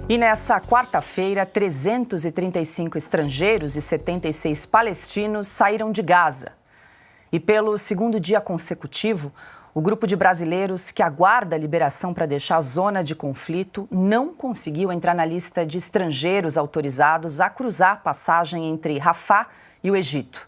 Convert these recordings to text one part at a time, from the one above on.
E nessa quarta-feira, 335 estrangeiros e 76 palestinos saíram de Gaza. E pelo segundo dia consecutivo, o grupo de brasileiros que aguarda a liberação para deixar a zona de conflito não conseguiu entrar na lista de estrangeiros autorizados a cruzar a passagem entre Rafah e o Egito.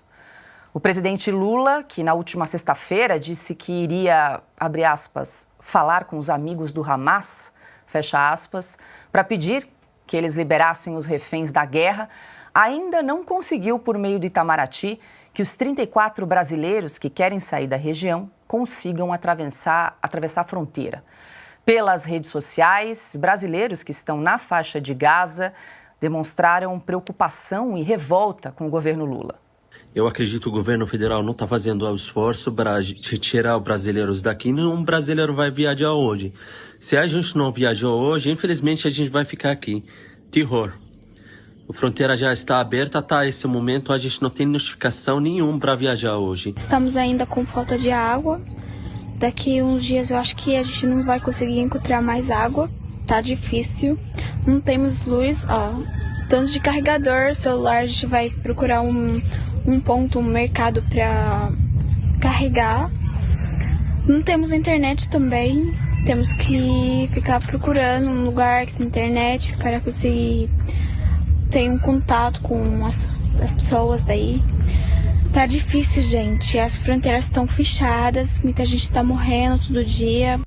O presidente Lula, que na última sexta-feira disse que iria, abre aspas, falar com os amigos do Hamas, fecha aspas, para pedir que eles liberassem os reféns da guerra, ainda não conseguiu, por meio do Itamaraty, que os 34 brasileiros que querem sair da região consigam atravessar a fronteira. Pelas redes sociais, brasileiros que estão na faixa de Gaza demonstraram preocupação e revolta com o governo Lula. Eu acredito que o governo federal não está fazendo o esforço para tirar os brasileiros daqui. Nenhum brasileiro vai viajar hoje. Se a gente não viajou hoje, infelizmente a gente vai ficar aqui. Terror. A fronteira já está aberta, até esse momento a gente não tem notificação nenhuma para viajar hoje. Estamos ainda com falta de água. Daqui uns dias eu acho que a gente não vai conseguir encontrar mais água. Tá difícil. Não temos luz, tanto de carregador, celular, a gente vai procurar um ponto, um mercado para carregar. Não temos internet também. Temos que ficar procurando um lugar que tem internet para conseguir ter um contato com as pessoas daí. Tá difícil, gente. As fronteiras estão fechadas, muita gente está morrendo todo dia.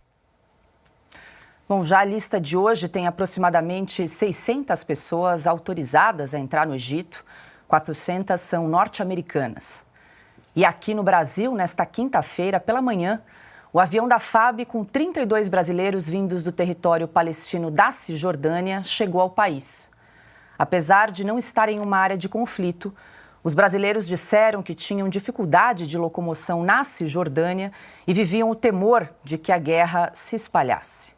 Bom, já a lista de hoje tem aproximadamente 600 pessoas autorizadas a entrar no Egito. 400 são norte-americanas. E aqui no Brasil, nesta quinta-feira, pela manhã, o avião da FAB, com 32 brasileiros vindos do território palestino da Cisjordânia, chegou ao país. Apesar de não estarem em uma área de conflito, os brasileiros disseram que tinham dificuldade de locomoção na Cisjordânia e viviam o temor de que a guerra se espalhasse.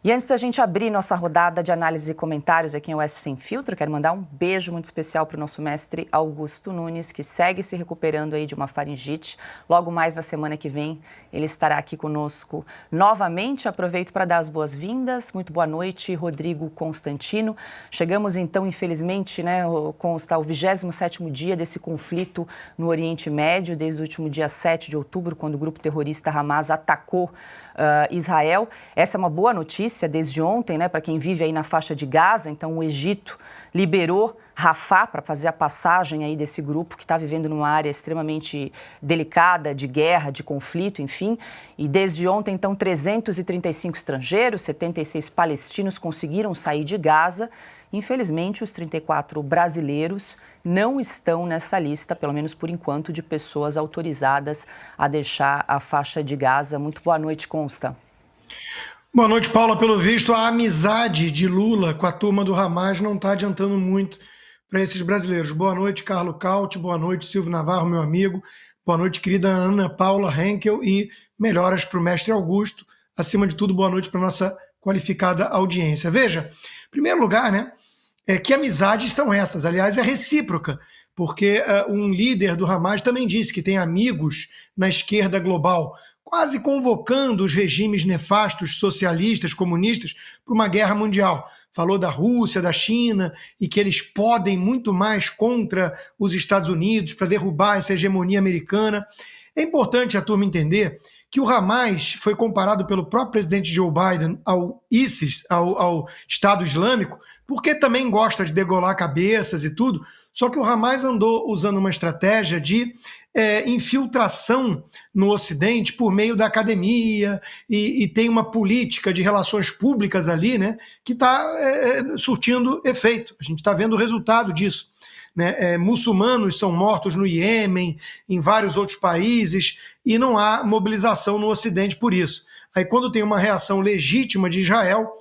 E antes da gente abrir nossa rodada de análise e comentários aqui em Oeste Sem Filtro, quero mandar um beijo muito especial para o nosso mestre Augusto Nunes, que segue se recuperando aí de uma faringite. Logo mais na semana que vem, ele estará aqui conosco novamente. Aproveito para dar as boas-vindas. Muito boa noite, Rodrigo Constantino. Chegamos então, infelizmente, consta o 27º dia desse conflito no Oriente Médio, desde o último dia 7 de outubro, quando o grupo terrorista Hamas atacou Israel. Essa é uma boa notícia desde ontem, para quem vive aí na faixa de Gaza. Então, o Egito liberou Rafah para fazer a passagem aí desse grupo que está vivendo numa área extremamente delicada, de guerra, de conflito, enfim. E desde ontem, então, 335 estrangeiros, 76 palestinos conseguiram sair de Gaza. Infelizmente, os 34 brasileiros não estão nessa lista, pelo menos por enquanto, de pessoas autorizadas a deixar a faixa de Gaza. Muito boa noite, Consta. Boa noite, Paula. Pelo visto, a amizade de Lula com a turma do Hamas não está adiantando muito para esses brasileiros. Boa noite, Carlos Cauti. Boa noite, Silvio Navarro, meu amigo. Boa noite, querida Ana Paula Henkel. E melhoras para o mestre Augusto. Acima de tudo, boa noite para a nossa qualificada audiência. Veja, em primeiro lugar, que amizades são essas? Aliás, é recíproca, porque um líder do Hamas também disse que tem amigos na esquerda global, quase convocando os regimes nefastos socialistas, comunistas, para uma guerra mundial. Falou da Rússia, da China, e que eles podem muito mais contra os Estados Unidos para derrubar essa hegemonia americana. É importante a turma entender que o Hamas foi comparado pelo próprio presidente Joe Biden ao ISIS, ao Estado Islâmico, porque também gosta de degolar cabeças e tudo, só que o Hamas andou usando uma estratégia de infiltração no Ocidente por meio da academia e tem uma política de relações públicas ali, que está surtindo efeito. A gente está vendo o resultado disso. Muçulmanos são mortos no Iêmen, em vários outros países, e não há mobilização no Ocidente por isso. Aí quando tem uma reação legítima de Israel,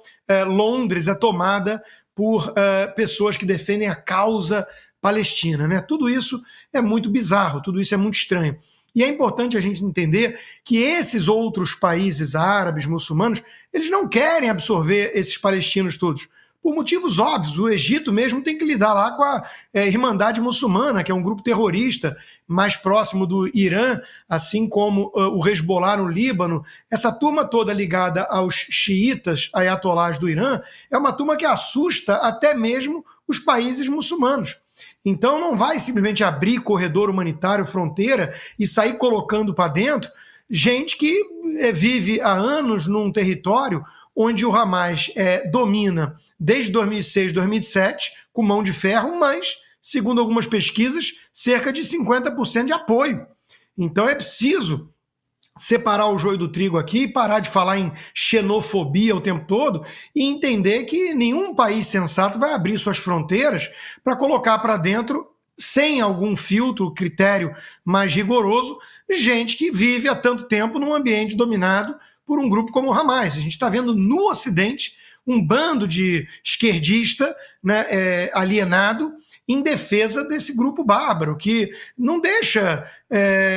Londres é tomada por pessoas que defendem a causa palestina. Tudo isso é muito bizarro, tudo isso é muito estranho. E é importante a gente entender que esses outros países árabes, muçulmanos, eles não querem absorver esses palestinos todos, por motivos óbvios. O Egito mesmo tem que lidar lá com a Irmandade Muçulmana, que é um grupo terrorista mais próximo do Irã, assim como o Hezbollah no Líbano. Essa turma toda ligada aos xiitas ayatolás do Irã é uma turma que assusta até mesmo os países muçulmanos. Então não vai simplesmente abrir corredor humanitário, fronteira e sair colocando para dentro gente que vive há anos num território onde o Hamas domina desde 2006, 2007, com mão de ferro, mas, segundo algumas pesquisas, cerca de 50% de apoio. Então é preciso separar o joio do trigo aqui, parar de falar em xenofobia o tempo todo e entender que nenhum país sensato vai abrir suas fronteiras para colocar para dentro, sem algum filtro, critério mais rigoroso, gente que vive há tanto tempo num ambiente dominado por um grupo como o Hamas. A gente está vendo no Ocidente um bando de esquerdista, né, alienado em defesa desse grupo bárbaro, que não deixa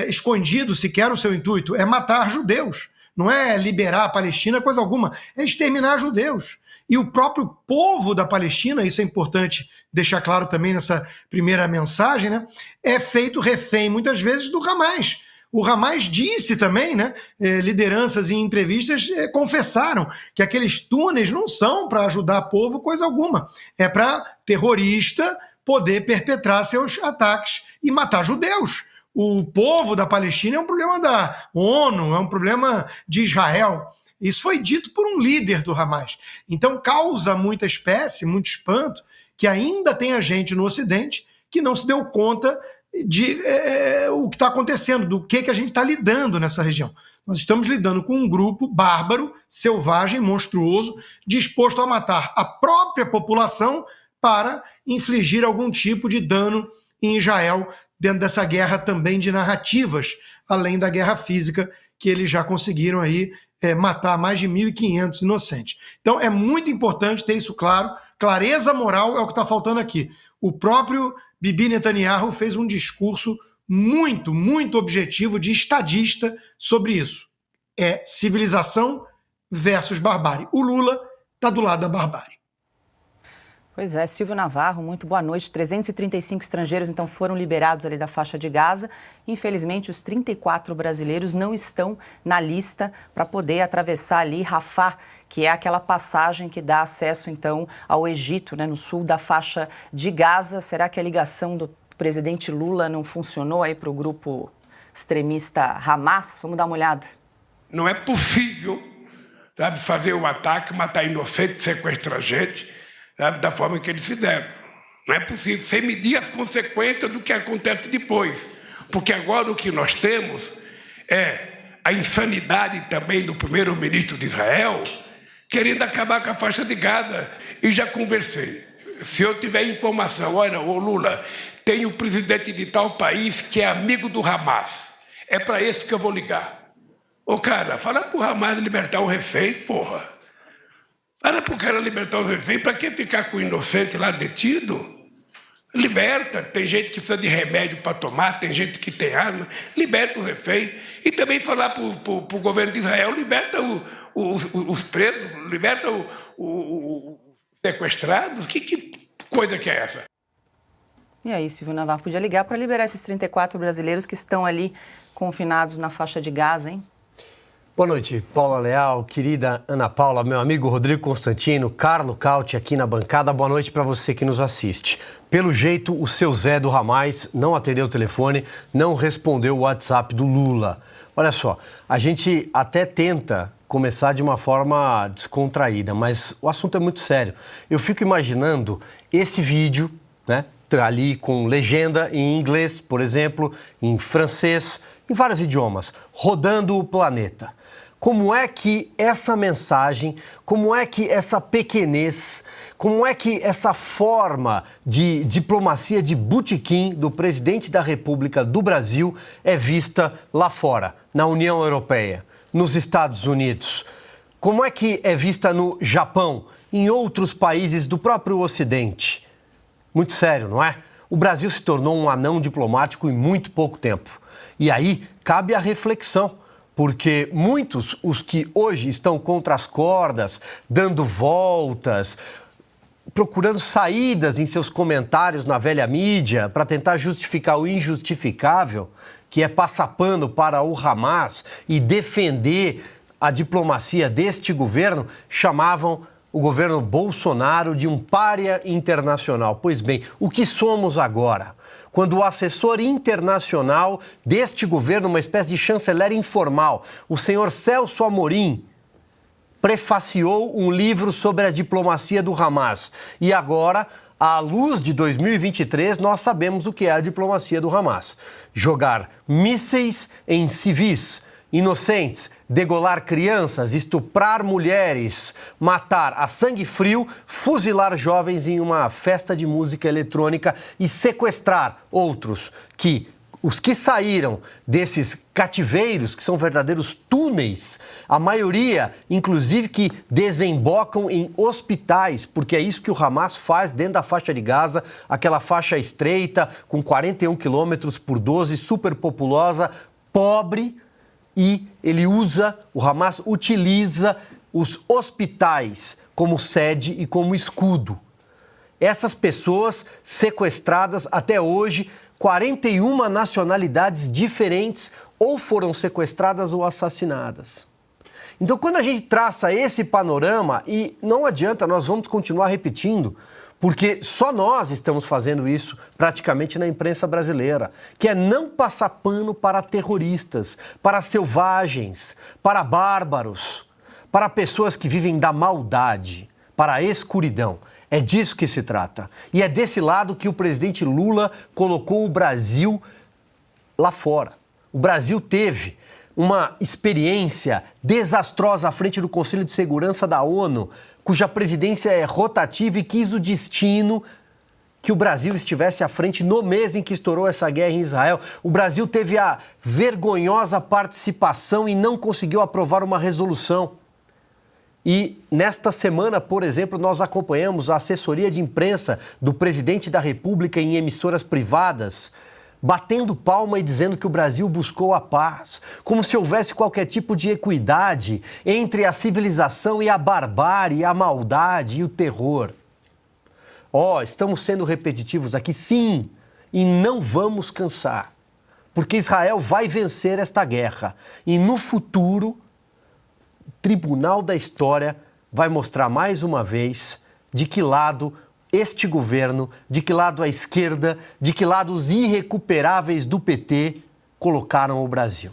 escondido sequer o seu intuito, é matar judeus. Não é liberar a Palestina, coisa alguma, é exterminar judeus. E o próprio povo da Palestina, isso é importante deixar claro também nessa primeira mensagem, né, é feito refém, muitas vezes, do Hamas. O Hamas disse também, né, lideranças em entrevistas confessaram que aqueles túneis não são para ajudar o povo, coisa alguma. É para terrorista poder perpetrar seus ataques e matar judeus. O povo da Palestina é um problema da ONU, é um problema de Israel. Isso foi dito por um líder do Hamas. Então causa muita espécie, muito espanto, que ainda tem gente no Ocidente que não se deu conta de o que está acontecendo, do que a gente está lidando nessa região. Nós estamos lidando com um grupo bárbaro, selvagem, monstruoso, disposto a matar a própria população para infligir algum tipo de dano em Israel, dentro dessa guerra também de narrativas, além da guerra física, que eles já conseguiram aí matar mais de 1.500 inocentes. Então é muito importante ter isso claro. Clareza moral é o que está faltando aqui. O próprio Bibi Netanyahu fez um discurso muito, muito objetivo de estadista sobre isso. É civilização versus barbárie. O Lula está do lado da barbárie. Pois é, Silvio Navarro, muito boa noite. 335 estrangeiros, então, foram liberados ali da faixa de Gaza. Infelizmente, os 34 brasileiros não estão na lista para poder atravessar ali Rafah, que é aquela passagem que dá acesso, então, ao Egito, né, no sul da faixa de Gaza. Será que a ligação do presidente Lula não funcionou aí para o grupo extremista Hamas? Vamos dar uma olhada. Não é possível, sabe, fazer o ataque, matar inocente, sequestrar gente, sabe, da forma que eles fizeram. Não é possível, sem medir as consequências do que acontece depois. Porque agora o que nós temos é a insanidade também do primeiro-ministro de Israel, querendo acabar com a faixa de Gaza. E já conversei. Se eu tiver informação, olha, ô Lula, tem um presidente de tal país que é amigo do Hamas. É para esse que eu vou ligar. Ô cara, fala pro Hamas libertar o refém, porra. Fala pro cara libertar os reféns, para que ficar com o inocente lá detido? Liberta, tem gente que precisa de remédio para tomar, tem gente que tem arma, liberta os reféns. E também falar para o governo de Israel, liberta os presos, liberta os sequestrados. Que coisa que é essa? E aí, Silvio Navarro, podia ligar para liberar esses 34 brasileiros que estão ali confinados na faixa de Gaza, hein? Boa noite, Paula Leal, querida Ana Paula, meu amigo Rodrigo Constantino, Carlo Cauti aqui na bancada. Boa noite para você que nos assiste. Pelo jeito, o seu Zé do Hamas não atendeu o telefone, não respondeu o WhatsApp do Lula. Olha só, a gente até tenta começar de uma forma descontraída, mas o assunto é muito sério. Eu fico imaginando esse vídeo, né, ali com legenda em inglês, por exemplo, em francês, em vários idiomas, rodando o planeta. Como é que essa mensagem, como é que essa pequenez, como é que essa forma de diplomacia de botequim do presidente da República do Brasil é vista lá fora, na União Europeia, nos Estados Unidos? Como é que é vista no Japão, em outros países do próprio Ocidente? Muito sério, não é? O Brasil se tornou um anão diplomático em muito pouco tempo. E aí cabe a reflexão, porque muitos, os que hoje estão contra as cordas, dando voltas, procurando saídas em seus comentários na velha mídia para tentar justificar o injustificável, que é passar pano para o Hamas e defender a diplomacia deste governo, chamavam o governo Bolsonaro de um pária internacional. Pois bem, o que somos agora? Quando o assessor internacional deste governo, uma espécie de chanceler informal, o senhor Celso Amorim, prefaciou um livro sobre a diplomacia do Hamas. E agora, à luz de 2023, nós sabemos o que é a diplomacia do Hamas. Jogar mísseis em civis inocentes, degolar crianças, estuprar mulheres, matar a sangue frio, fuzilar jovens em uma festa de música eletrônica e sequestrar outros que... Os que saíram desses cativeiros, que são verdadeiros túneis, a maioria, inclusive, que desembocam em hospitais, porque é isso que o Hamas faz dentro da faixa de Gaza, aquela faixa estreita, com 41 quilômetros por 12, superpopulosa, pobre, e o Hamas utiliza os hospitais como sede e como escudo. Essas pessoas sequestradas até hoje, 41 nacionalidades diferentes ou foram sequestradas ou assassinadas. Então, quando a gente traça esse panorama, e não adianta, nós vamos continuar repetindo, porque só nós estamos fazendo isso praticamente na imprensa brasileira, que é não passar pano para terroristas, para selvagens, para bárbaros, para pessoas que vivem da maldade, para a escuridão. É disso que se trata. E é desse lado que o presidente Lula colocou o Brasil lá fora. O Brasil teve uma experiência desastrosa à frente do Conselho de Segurança da ONU, cuja presidência é rotativa e quis o destino que o Brasil estivesse à frente no mês em que estourou essa guerra em Israel. O Brasil teve a vergonhosa participação e não conseguiu aprovar uma resolução. E nesta semana, por exemplo, nós acompanhamos a assessoria de imprensa do presidente da República em emissoras privadas, batendo palma e dizendo que o Brasil buscou a paz, como se houvesse qualquer tipo de equidade entre a civilização e a barbárie, a maldade e o terror. Estamos sendo repetitivos aqui, sim, e não vamos cansar, porque Israel vai vencer esta guerra e no futuro o Tribunal da História vai mostrar mais uma vez de que lado este governo, de que lado a esquerda, de que lado os irrecuperáveis do PT colocaram o Brasil.